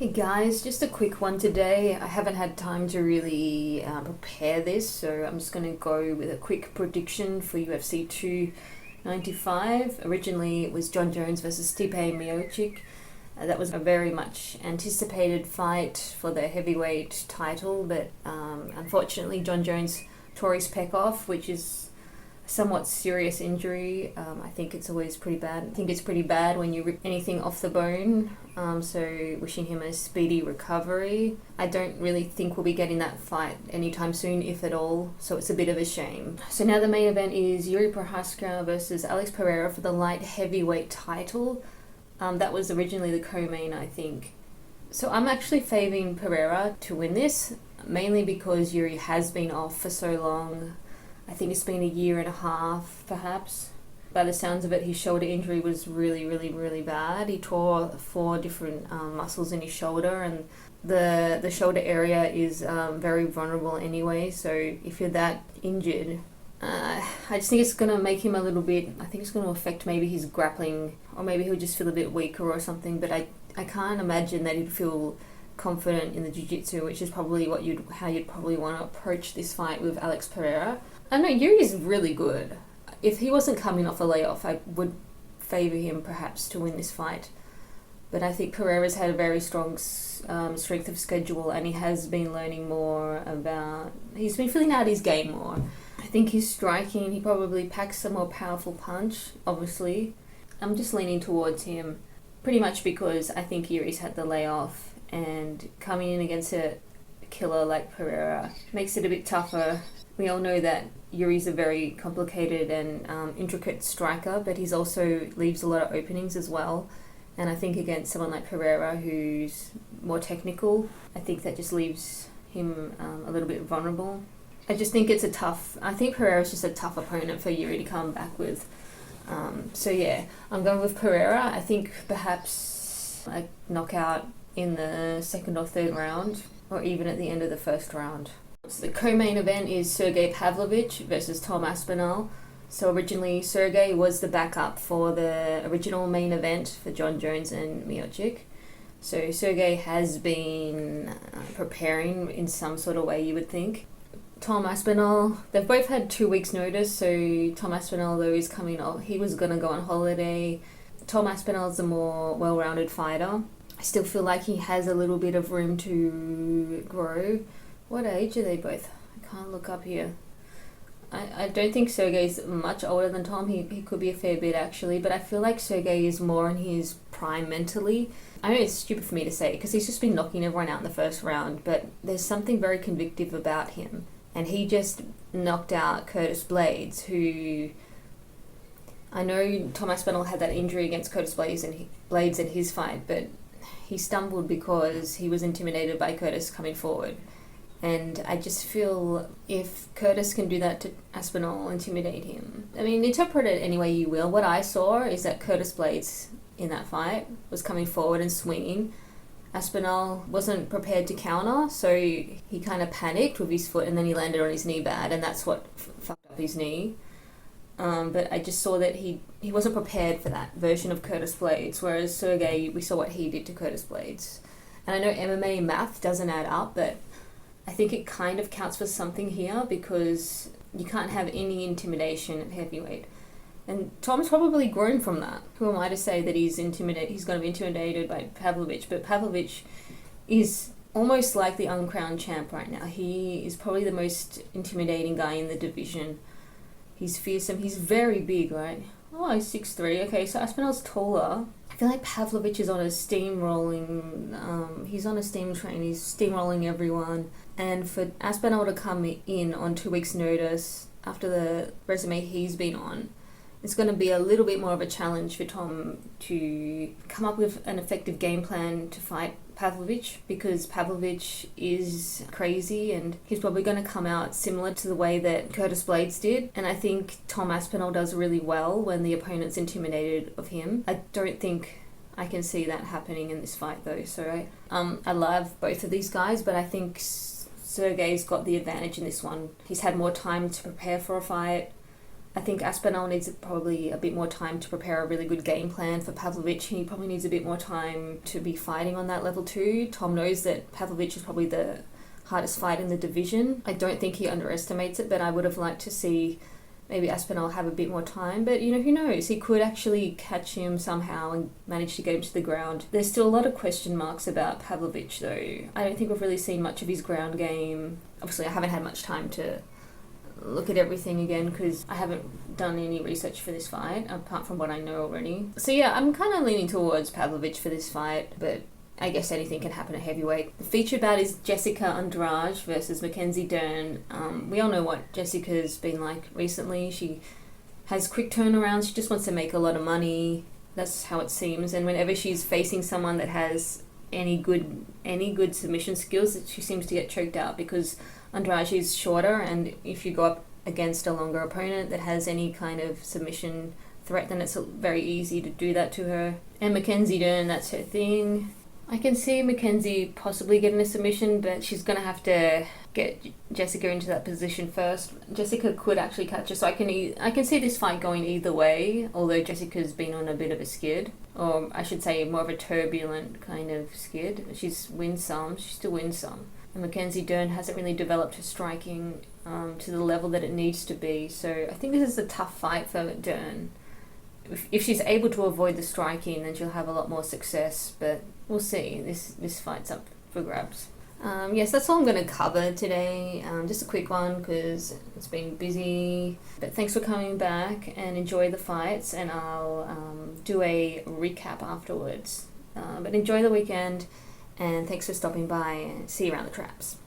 Hey guys, just a quick one today. I haven't had time to really prepare this, so I'm just going to go with a quick prediction for UFC 295. Originally it was Jon Jones versus Stipe Miocic. That was a very much anticipated fight for the heavyweight title, but unfortunately Jon Jones tore his pec off, which is a somewhat serious injury. I think it's always pretty bad. I think it's pretty bad when you rip anything off the bone, so wishing him a speedy recovery. I don't really think we'll be getting that fight anytime soon, if at all, so it's a bit of a shame. So now the main event is JIRI Prochazka versus Alex Pereira for the light heavyweight title. That was originally the co-main, I think. So I'm actually favouring Pereira to win this, mainly because JIRI has been off for so long. I think it's been a year and a half, perhaps. By the sounds of it, his shoulder injury was really bad. He tore 4 different muscles in his shoulder, and the shoulder area is very vulnerable anyway, so if you're that injured, I just think it's going to make him a little bit, I think it's going to affect maybe his grappling, or maybe he'll just feel a bit weaker or something, but I can't imagine that he'd feel confident in the jiu-jitsu, which is probably how you'd probably want to approach this fight with Alex Pereira. I know JIRI is really good. If he wasn't coming off a layoff, I would favour him perhaps to win this fight. But I think Pereira's had a very strong strength of schedule, and he has been learning more about... He's been filling out his game more. I think his striking, he probably packs a more powerful punch, obviously. I'm just leaning towards him, pretty much because I think JIRI's had the layoff, and coming in against a killer like Pereira makes it a bit tougher. We all know that JIRI's a very complicated and intricate striker, but he's also leaves a lot of openings as well. And I think against someone like Pereira, who's more technical, I think that just leaves him a little bit vulnerable. I just think I think Pereira's just a tough opponent for JIRI to come back with. So yeah, I'm going with Pereira. I think perhaps a knockout in the 2nd or 3rd round, or even at the end of the 1st round. So the co-main event is Sergei Pavlovich versus Tom Aspinall. So originally Sergei was the backup for the original main event for Jon Jones and Miocic. So Sergei has been preparing in some sort of way, you would think. Tom Aspinall, they've both had 2 weeks notice, so Tom Aspinall, though, is coming off. He was going to go on holiday. Tom Aspinall's a more well-rounded fighter. I still feel like he has a little bit of room to grow. What age are they both? I can't look up here. I don't think Sergei's much older than Tom. He could be a fair bit, actually, but I feel like Sergei is more in his prime mentally. I know it's stupid for me to say because he's just been knocking everyone out in the 1st round, but there's something very convictive about him. And he just knocked out Curtis Blades, who... I know Tom Aspinall had that injury against Curtis Blades in his fight, but he stumbled because he was intimidated by Curtis coming forward. And I just feel if Curtis can do that to Aspinall, intimidate him. I mean, interpret it any way you will. What I saw is that Curtis Blades in that fight was coming forward and swinging. Aspinall wasn't prepared to counter, so he kind of panicked with his foot, and then he landed on his knee bad, and that's what fucked up his knee. But I just saw that he wasn't prepared for that version of Curtis Blades, whereas Sergei, we saw what he did to Curtis Blades. And I know MMA math doesn't add up, but I think it kind of counts for something here, because you can't have any intimidation at heavyweight. And Tom's probably grown from that. Who am I to say that he's going to be intimidated by Pavlovich? But Pavlovich is almost like the uncrowned champ right now. He is probably the most intimidating guy in the division. He's fearsome. He's very big, right? Oh, he's 6'3". Okay, so Aspinall's taller. I feel like Pavlovich is on a steamrolling... he's on a steam train. He's steamrolling everyone. And for Aspinall to come in on 2 weeks' notice after the resume he's been on, it's going to be a little bit more of a challenge for Tom to come up with an effective game plan to fight Pavlovich, because Pavlovich is crazy and he's probably going to come out similar to the way that Curtis Blades did. And I think Tom Aspinall does really well when the opponent's intimidated of him. I don't think I can see that happening in this fight, though. So I love both of these guys, but I think Sergei's got the advantage in this one. He's had more time to prepare for a fight. I think Aspinall needs probably a bit more time to prepare a really good game plan for Pavlovich. He probably needs a bit more time to be fighting on that level too. Tom knows that Pavlovich is probably the hardest fight in the division. I don't think he underestimates it, but I would have liked to see maybe Aspinall have a bit more time. But, you know, who knows? He could actually catch him somehow and manage to get him to the ground. There's still a lot of question marks about Pavlovich, though. I don't think we've really seen much of his ground game. Obviously, I haven't had much time to look at everything again because I haven't done any research for this fight apart from what I know already. So yeah, I'm kind of leaning towards Pavlovich for this fight, but I guess anything can happen at heavyweight. The feature bout is Jessica Andrade versus Mackenzie Dern. We all know what Jessica's been like recently. She has quick turnarounds. She just wants to make a lot of money. That's how it seems. And whenever she's facing someone that has any good submission skills, she seems to get choked out because Andrade is shorter, and if you go up against a longer opponent that has any kind of submission threat, then it's very easy to do that to her. And Mackenzie Dern, that's her thing. I can see Mackenzie possibly getting a submission, but she's going to have to get Jessica into that position first. Jessica could actually catch her, so I can see this fight going either way, although Jessica's been on a bit of a skid, or I should say more of a turbulent kind of skid. She still wins some. And Mackenzie Dern hasn't really developed her striking to the level that it needs to be, so I think this is a tough fight for Dern. If she's able to avoid the striking, then she'll have a lot more success, but we'll see. This fight's up for grabs. Yes, that's all I'm going to cover today. Just a quick one because it's been busy. But thanks for coming back, and enjoy the fights, and I'll do a recap afterwards. But enjoy the weekend, and thanks for stopping by, and see you around the traps.